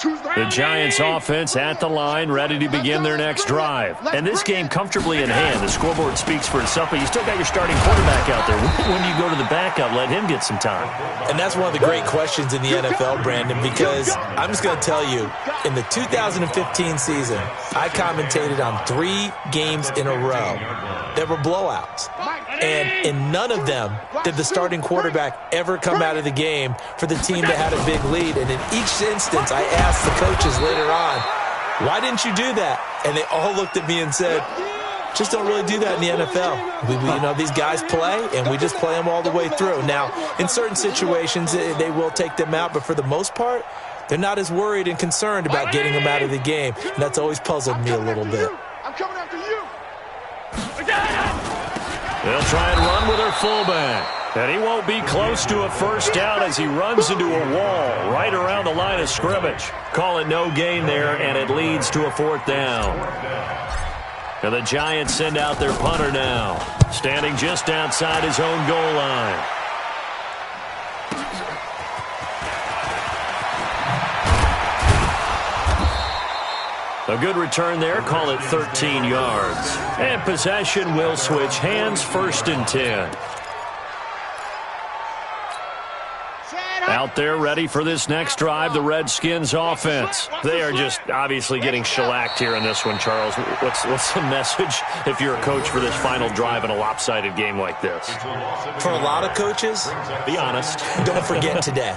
Speaker 1: The Giants offense at the line, ready to begin their next drive. And this game comfortably in hand. The scoreboard speaks for itself, but you still got your starting quarterback out there. When do you go to the backup, let him get some time?
Speaker 2: And that's one of the great questions in the NFL, Brandon, because I'm just going to tell you, in the 2015 season, I commentated on 3 games in a row that were blowouts. And in none of them did the starting quarterback ever come out of the game for the team that had a big lead. And in each instance, I asked the coaches later on, why didn't you do that? And they all looked at me and said, just don't really do that in the NFL. These guys play, and we just play them all the way through. Now, in certain situations, they will take them out, but for the most part, they're not as worried and concerned about getting them out of the game. And that's always puzzled me a little bit.
Speaker 3: I'm coming after you.
Speaker 1: They'll try and run with their fullback. And he won't be close to a 1st down as he runs into a wall right around the line of scrimmage. Call it no gain there, and it leads to a 4th down. And the Giants send out their punter now, standing just outside his own goal line. A good return there, call it 13 yards. And possession will switch hands, 1st and 10. Out there ready for this next drive, the Redskins offense. They are just obviously getting shellacked here in this one, Charles. What's the message if you're a coach for this final drive in a lopsided game like this?
Speaker 2: For a lot of coaches,
Speaker 1: be honest.
Speaker 2: Don't forget today.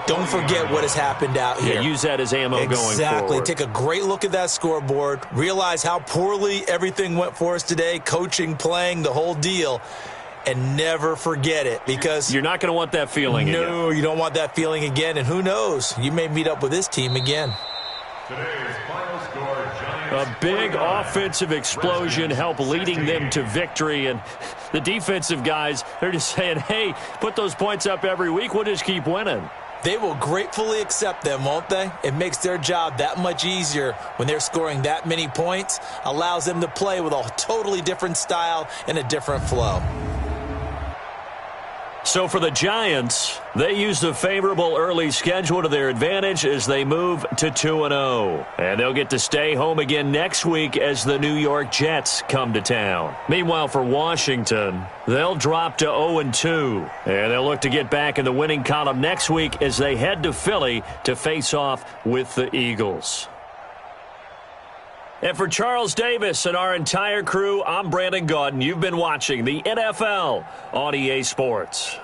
Speaker 2: Don't forget what has happened out here.
Speaker 1: Yeah, use that as ammo going forward.
Speaker 2: Exactly. Take a great look at that scoreboard. Realize how poorly everything went for us today, coaching, playing, the whole deal. and never forget it, because
Speaker 1: you're not going to want that feeling again.
Speaker 2: No, you don't want that feeling again, and who knows, you may meet up with this team again.
Speaker 4: Today's final score, Giants.
Speaker 1: A big offensive explosion helped leading them to victory, and the defensive guys, they're just saying, hey, put those points up every week, we'll just keep winning.
Speaker 2: They will gratefully accept them, won't they? It makes their job that much easier when they're scoring that many points, allows them to play with a totally different style and a different flow.
Speaker 1: So for the Giants, they used a favorable early schedule to their advantage as they move to 2-0. And they'll get to stay home again next week as the New York Jets come to town. Meanwhile, for Washington, they'll drop to 0-2. And they'll look to get back in the winning column next week as they head to Philly to face off with the Eagles. And for Charles Davis and our entire crew, I'm Brandon Gaudin. You've been watching the NFL on EA Sports.